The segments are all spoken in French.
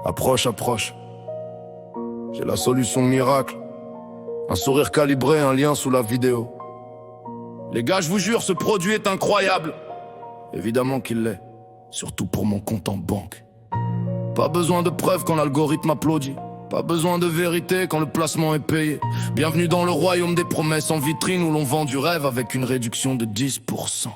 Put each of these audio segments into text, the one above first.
Approche, approche. J'ai la solution miracle. Un sourire calibré, un lien sous la vidéo. Les gars, je vous jure, ce produit est incroyable. Évidemment qu'il l'est. Surtout pour mon compte en banque. Pas besoin de preuves quand l'algorithme applaudit. Pas besoin de vérité quand le placement est payé. Bienvenue dans le royaume des promesses en vitrine où l'on vend du rêve avec une réduction de 10%.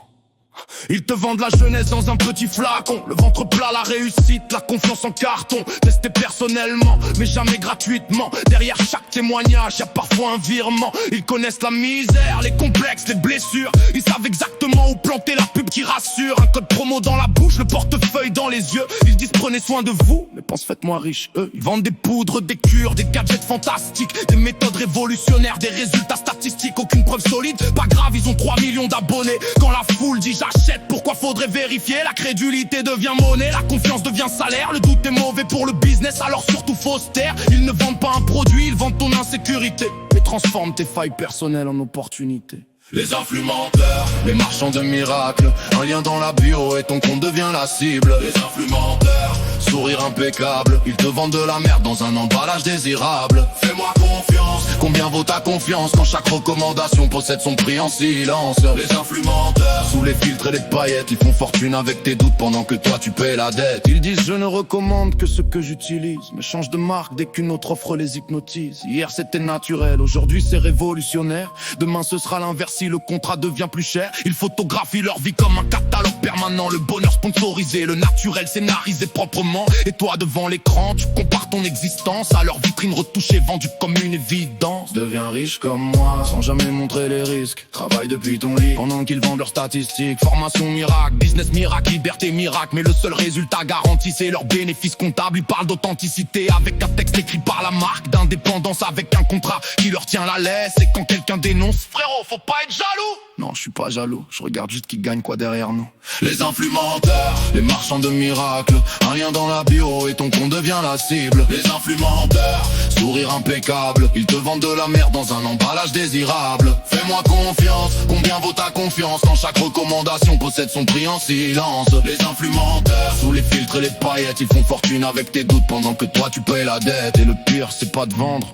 Ils te vendent la jeunesse dans un petit flacon. Le ventre plat, la réussite, la confiance en carton. Testé personnellement, mais jamais gratuitement. Derrière chaque témoignage, y'a parfois un virement. Ils connaissent la misère, les complexes, les blessures. Ils savent exactement où planter la pub qui rassure. Un code promo dans la bouche, le portefeuille dans les yeux. Ils disent prenez soin de vous, mais pense faites-moi riche. Eux, ils vendent des poudres, des cures, des gadgets fantastiques. Des méthodes révolutionnaires, des résultats statistiques. Aucune preuve solide, pas grave, ils ont 3 millions d'abonnés. Quand la foule dit j'achète, pourquoi faudrait vérifier? La crédulité devient monnaie, la confiance devient salaire. Le doute est mauvais pour le business, alors surtout faut se taire. Ils ne vendent pas un produit, ils vendent ton insécurité. Et transforment tes failles personnelles en opportunités. Les influx menteurs, les marchands de miracles. Un lien dans la bio et ton compte devient la cible. Les influx menteurs, sourire impeccable. Ils te vendent de la merde dans un emballage désirable. Fais-moi confiance, combien vaut ta confiance quand chaque recommandation possède son prix en silence? Les influx menteurs, sous les filtres et les paillettes, ils font fortune avec tes doutes pendant que toi tu paies la dette. Ils disent je ne recommande que ce que j'utilise, mais change de marque dès qu'une autre offre les hypnotise. Hier c'était naturel, aujourd'hui c'est révolutionnaire. Demain ce sera l'inverse si le contrat devient plus cher. Ils photographient leur vie comme un catalogue permanent. Le bonheur sponsorisé, le naturel scénarisé proprement. Et toi devant l'écran, tu compares ton existence à leur vitrine retouchée, vendue comme une évidence. Deviens riche comme moi, sans jamais montrer les risques. Travaille depuis ton lit, pendant qu'ils vendent leurs statistiques. Formation miracle, business miracle, liberté miracle. Mais le seul résultat garanti, c'est leur bénéfice comptable. Ils parlent d'authenticité avec un texte écrit par la marque. D'indépendance avec un contrat qui leur tient la laisse. Et quand quelqu'un dénonce, frérot, faut pas être jaloux. Non, je suis pas jaloux, je regarde juste qui gagne quoi derrière nous. Les influx menteurs, les marchands de miracles. Un lien dans la bio et ton compte devient la cible. Les influx menteurs, sourire impeccable. Ils te vendent de la merde dans un emballage désirable. Fais-moi confiance, combien vaut ta confiance quand chaque recommandation possède son prix en silence? Les influx menteurs, sous les filtres et les paillettes, ils font fortune avec tes doutes pendant que toi tu payes la dette. Et le pire c'est pas de vendre,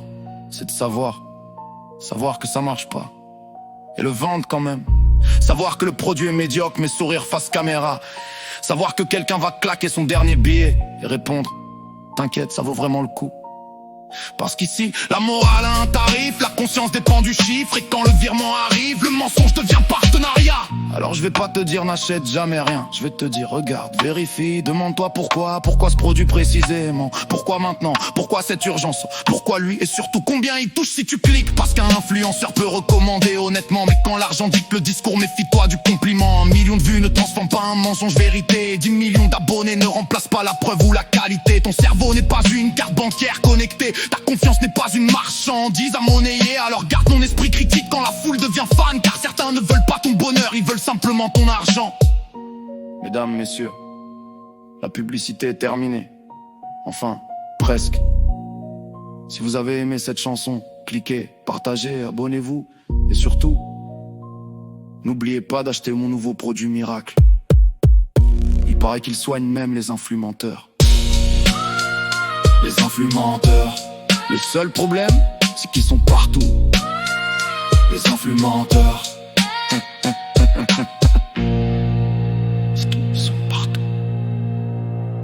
c'est de savoir que ça marche pas. Et le vendre quand même. Savoir que le produit est médiocre mais sourire face caméra. Savoir que quelqu'un va claquer son dernier billet et répondre t'inquiète, ça vaut vraiment le coup. Parce qu'ici, la morale a un tarif, la conscience dépend du chiffre. Et quand le virement arrive, le mensonge devient partenariat. Alors je vais pas te dire n'achète jamais rien. Je vais te dire regarde, vérifie, demande-toi pourquoi ce produit précisément. Pourquoi maintenant, pourquoi cette urgence, pourquoi lui et surtout combien il touche si tu cliques. Parce qu'un influenceur peut recommander honnêtement. Mais quand l'argent dicte le discours, méfie-toi du compliment. 1 million de vues ne transforme pas un mensonge vérité. 10 millions d'abonnés ne remplacent pas la preuve ou la qualité. Ton cerveau n'est pas une carte bancaire connectée. Ta confiance n'est pas une marchandise à monnayer. Alors garde ton esprit critique quand la foule devient fan. Car certains ne veulent pas ton bonheur, ils veulent simplement ton argent. Mesdames, messieurs, la publicité est terminée. Enfin, presque. Si vous avez aimé cette chanson, cliquez, partagez, abonnez-vous. Et surtout, n'oubliez pas d'acheter mon nouveau produit miracle. Il paraît qu'il soigne même les influx menteurs. Les influx menteurs. Le seul problème, c'est qu'ils sont partout. Les influx menteurs.